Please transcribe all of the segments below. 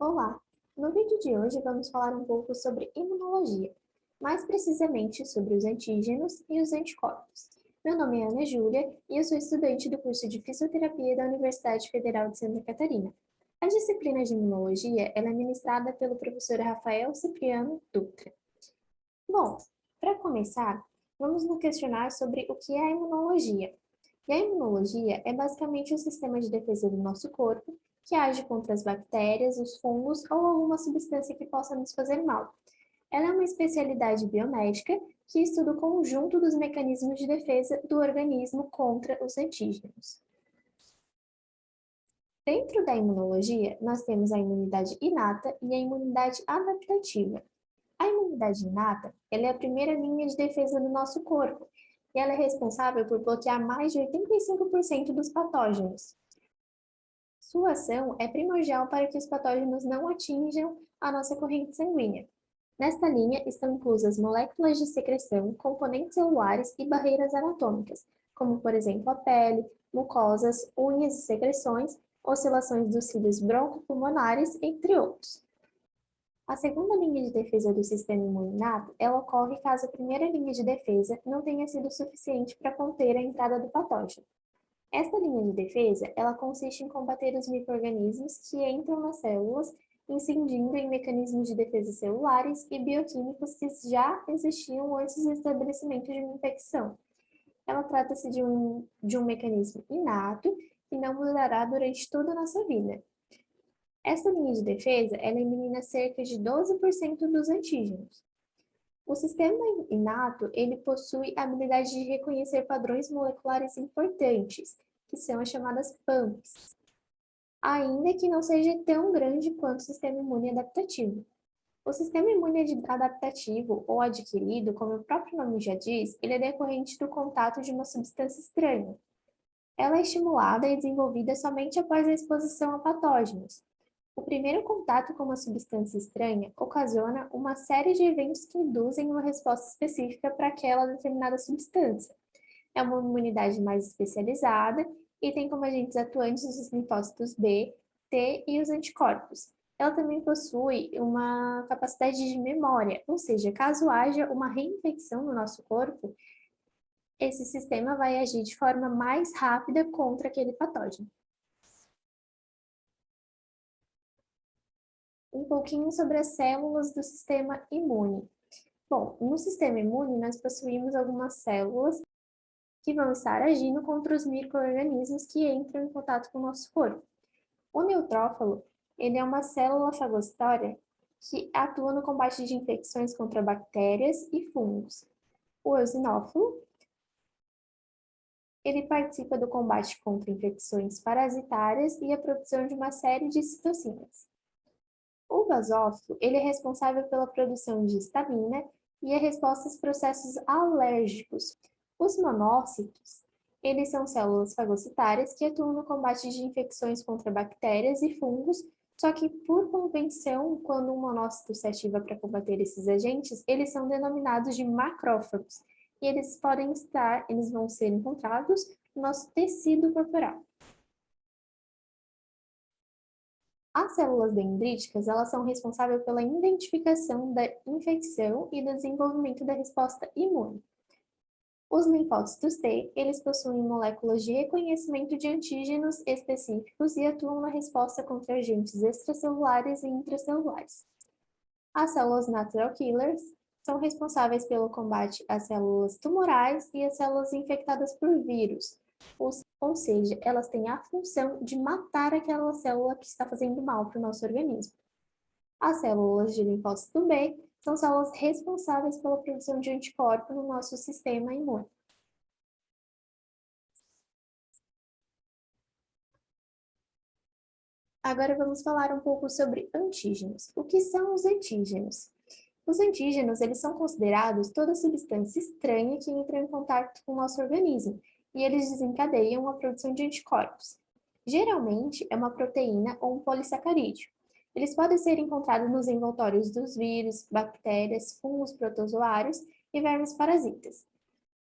Olá! No vídeo de hoje vamos falar um pouco sobre imunologia, mais precisamente sobre os antígenos e os anticorpos. Meu nome é Ana Júlia e eu sou estudante do curso de Fisioterapia da Universidade Federal de Santa Catarina. A disciplina de imunologia ela é ministrada pelo professor Rafael Cipriano Dutra. Bom, para começar, vamos nos questionar sobre o que é a imunologia. E a imunologia é basicamente o sistema de defesa do nosso corpo que age contra as bactérias, os fungos ou alguma substância que possa nos fazer mal. Ela é uma especialidade biomédica que estuda o conjunto dos mecanismos de defesa do organismo contra os antígenos. Dentro da imunologia, nós temos a imunidade inata e a imunidade adaptativa. A imunidade inata, ela é a primeira linha de defesa do nosso corpo, e ela é responsável por bloquear mais de 85% dos patógenos. Sua ação é primordial para que os patógenos não atinjam a nossa corrente sanguínea. Nesta linha estão inclusas moléculas de secreção, componentes celulares e barreiras anatômicas, como por exemplo a pele, mucosas, unhas e secreções, oscilações dos cílios broncopulmonares, entre outros. A segunda linha de defesa do sistema imune inato, ela ocorre caso a primeira linha de defesa não tenha sido suficiente para conter a entrada do patógeno. Esta linha de defesa, ela consiste em combater os micro-organismos que entram nas células, incidindo em mecanismos de defesa celulares e bioquímicos que já existiam antes do estabelecimento de uma infecção. Ela trata-se de um mecanismo inato que não mudará durante toda a nossa vida. Essa linha de defesa, ela elimina cerca de 12% dos antígenos. O sistema inato, ele possui a habilidade de reconhecer padrões moleculares importantes, que são as chamadas PAMPs, ainda que não seja tão grande quanto o sistema imune adaptativo. O sistema imune adaptativo ou adquirido, como o próprio nome já diz, ele é decorrente do contato de uma substância estranha. Ela é estimulada e desenvolvida somente após a exposição a patógenos. O primeiro contato com uma substância estranha ocasiona uma série de eventos que induzem uma resposta específica para aquela determinada substância. É uma imunidade mais especializada e tem como agentes atuantes os linfócitos B, T e os anticorpos. Ela também possui uma capacidade de memória, ou seja, caso haja uma reinfecção no nosso corpo, esse sistema vai agir de forma mais rápida contra aquele patógeno. Um pouquinho sobre as células do sistema imune. Bom, no sistema imune nós possuímos algumas células que vão estar agindo contra os micro-organismos que entram em contato com o nosso corpo. O neutrófilo, ele é uma célula fagocitória que atua no combate de infecções contra bactérias e fungos. O eosinófilo, ele participa do combate contra infecções parasitárias e a produção de uma série de citocinas. O basófilo, ele é responsável pela produção de histamina e a resposta aos processos alérgicos. Os monócitos, eles são células fagocitárias que atuam no combate de infecções contra bactérias e fungos, só que por convenção, quando um monócito se ativa para combater esses agentes, eles são denominados de macrófagos, e eles vão ser encontrados no nosso tecido corporal. As células dendríticas, elas são responsáveis pela identificação da infecção e do desenvolvimento da resposta imune. Os linfócitos T, eles possuem moléculas de reconhecimento de antígenos específicos e atuam na resposta contra agentes extracelulares e intracelulares. As células natural killers são responsáveis pelo combate às células tumorais e às células infectadas por vírus, ou seja, elas têm a função de matar aquela célula que está fazendo mal para o nosso organismo. As células de linfócito B são células responsáveis pela produção de anticorpos no nosso sistema imune. Agora vamos falar um pouco sobre antígenos. O que são os antígenos? Os antígenos, eles são considerados toda substância estranha que entra em contato com o nosso organismo, e eles desencadeiam a produção de anticorpos. Geralmente, é uma proteína ou um polissacarídeo. Eles podem ser encontrados nos envoltórios dos vírus, bactérias, fungos protozoários e vermes parasitas.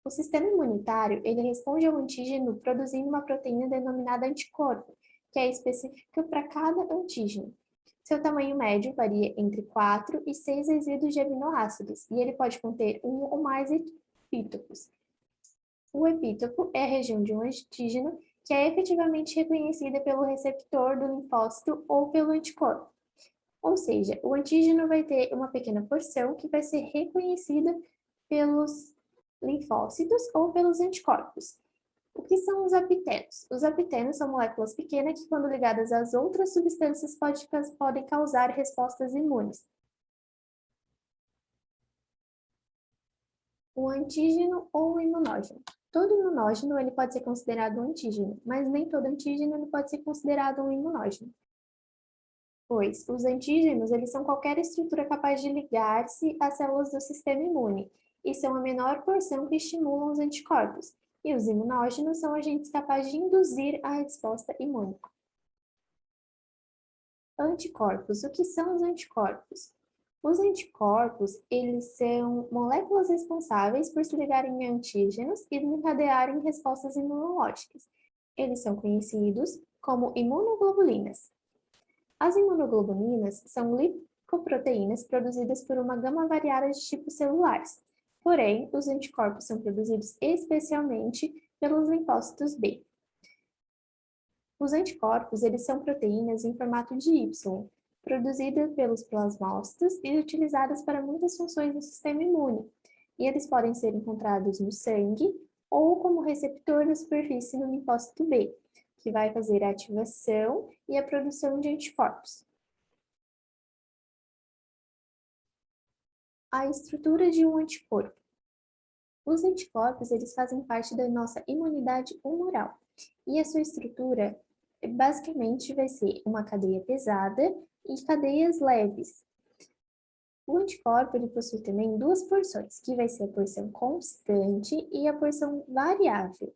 O sistema imunitário, ele responde ao antígeno produzindo uma proteína denominada anticorpo, que é específica para cada antígeno. Seu tamanho médio varia entre 4 e 6 resíduos de aminoácidos, e ele pode conter um ou mais epítopos. O epítopo é a região de um antígeno que é efetivamente reconhecida pelo receptor do linfócito ou pelo anticorpo. Ou seja, o antígeno vai ter uma pequena porção que vai ser reconhecida pelos linfócitos ou pelos anticorpos. O que são os apitenos? Os apitenos são moléculas pequenas que, quando ligadas às outras substâncias, podem causar respostas imunes. O antígeno ou o imunógeno. Todo imunógeno ele pode ser considerado um antígeno, mas nem todo antígeno ele pode ser considerado um imunógeno. Pois os antígenos eles são qualquer estrutura capaz de ligar-se às células do sistema imune, e são a menor porção que estimulam os anticorpos. E os imunógenos são agentes capazes de induzir a resposta imune. Anticorpos. O que são os anticorpos? Os anticorpos, eles são moléculas responsáveis por se ligarem a antígenos e encadearem respostas imunológicas. Eles são conhecidos como imunoglobulinas. As imunoglobulinas são glicoproteínas produzidas por uma gama variada de tipos celulares. Porém, os anticorpos são produzidos especialmente pelos linfócitos B. Os anticorpos, eles são proteínas em formato de Y, produzidas pelos plasmócitos e utilizadas para muitas funções do sistema imune. E eles podem ser encontrados no sangue ou como receptor da superfície no linfócito B, que vai fazer a ativação e a produção de anticorpos. A estrutura de um anticorpo. Os anticorpos, eles fazem parte da nossa imunidade humoral. E a sua estrutura, basicamente, vai ser uma cadeia pesada e cadeias leves. O anticorpo, ele possui também duas porções, que vai ser a porção constante e a porção variável.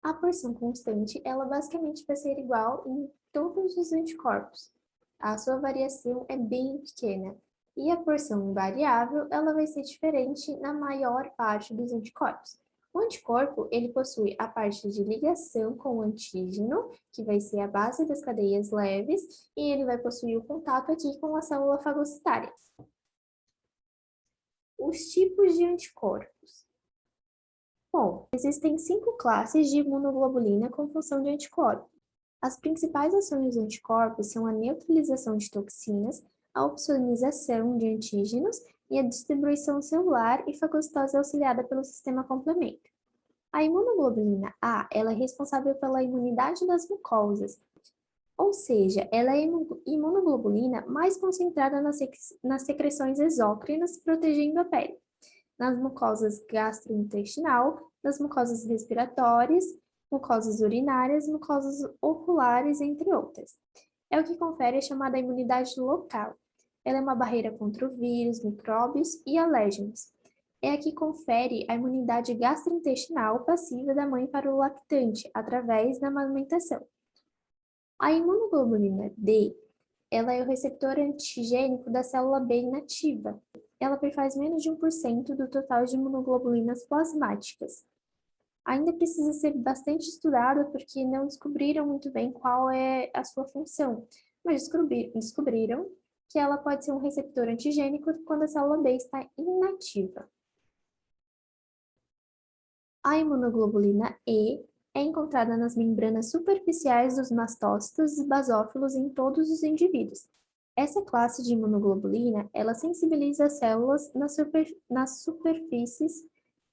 A porção constante, ela basicamente vai ser igual em todos os anticorpos. A sua variação é bem pequena. E a porção variável, ela vai ser diferente na maior parte dos anticorpos. O anticorpo, ele possui a parte de ligação com o antígeno, que vai ser a base das cadeias leves, e ele vai possuir o contato aqui com a célula fagocitária. Os tipos de anticorpos. Bom, existem 5 classes de imunoglobulina com função de anticorpo. As principais ações dos anticorpos são a neutralização de toxinas, a opsonização de antígenos e a distribuição celular e fagocitose auxiliada pelo sistema complemento. A imunoglobulina A, ela é responsável pela imunidade das mucosas, ou seja, ela é a imunoglobulina mais concentrada nas secreções exócrinas, protegendo a pele, nas mucosas gastrointestinal, nas mucosas respiratórias, mucosas urinárias, mucosas oculares, entre outras. É o que confere a chamada imunidade local. Ela é uma barreira contra o vírus, micróbios e alérgenos. É a que confere a imunidade gastrointestinal passiva da mãe para o lactante, através da amamentação. A imunoglobulina D, ela é o receptor antigênico da célula B inativa. Ela perfaz menos de 1% do total de imunoglobulinas plasmáticas. Ainda precisa ser bastante estudada porque não descobriram muito bem qual é a sua função, mas descobriram que ela pode ser um receptor antigênico quando a célula B está inativa. A imunoglobulina E é encontrada nas membranas superficiais dos mastócitos e basófilos em todos os indivíduos. Essa classe de imunoglobulina, ela sensibiliza as células nas superfícies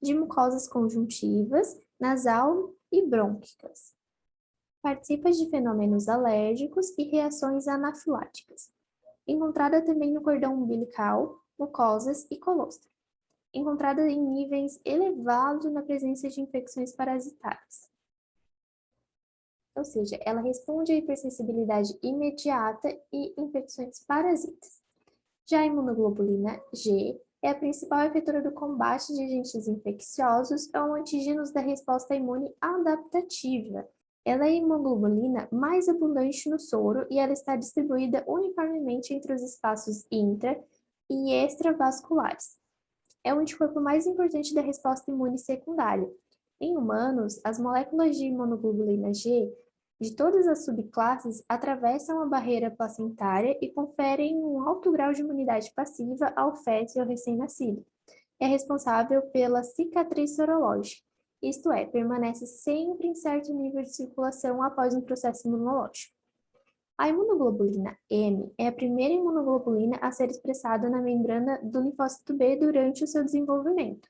de mucosas conjuntivas, nasal e brônquicas. Participa de fenômenos alérgicos e reações anafiláticas. Encontrada também no cordão umbilical, mucosas e colostro. Encontrada em níveis elevados na presença de infecções parasitárias. Ou seja, ela responde à hipersensibilidade imediata e infecções parasitas. Já a imunoglobulina G é a principal efetora do combate de agentes infecciosos ou antígenos da resposta imune adaptativa. Ela é a imunoglobulina mais abundante no soro e ela está distribuída uniformemente entre os espaços intra- e extravasculares. É o anticorpo mais importante da resposta imune secundária. Em humanos, as moléculas de imunoglobulina G de todas as subclasses atravessam a barreira placentária e conferem um alto grau de imunidade passiva ao feto e ao recém-nascido. É responsável pela cicatriz sorológica, isto é, permanece sempre em certo nível de circulação após um processo imunológico. A imunoglobulina M é a primeira imunoglobulina a ser expressada na membrana do linfócito B durante o seu desenvolvimento.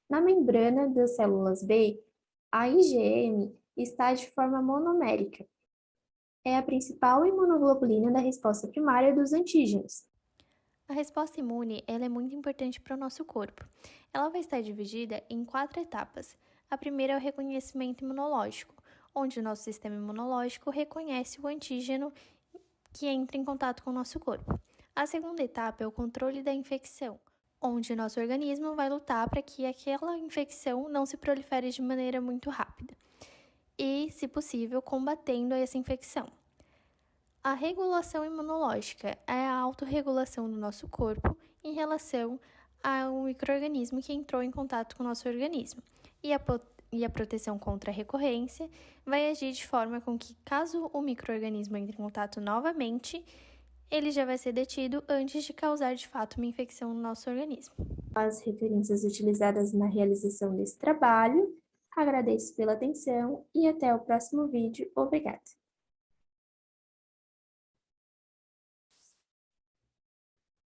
Na membrana das células B, a IgM está de forma monomérica. É a principal imunoglobulina da resposta primária dos antígenos. A resposta imune ela é muito importante para o nosso corpo. Ela vai estar dividida em 4 etapas. A primeira é o reconhecimento imunológico, onde o nosso sistema imunológico reconhece o antígeno que entra em contato com o nosso corpo. A segunda etapa é o controle da infecção, onde o nosso organismo vai lutar para que aquela infecção não se prolifere de maneira muito rápida e, se possível, combatendo essa infecção. A regulação imunológica é a autorregulação do nosso corpo em relação ao micro-organismo que entrou em contato com o nosso organismo. E a proteção contra a recorrência vai agir de forma com que, caso o micro-organismo entre em contato novamente, ele já vai ser detido antes de causar de fato uma infecção no nosso organismo. As referências utilizadas na realização desse trabalho. Agradeço pela atenção e até o próximo vídeo. Obrigada!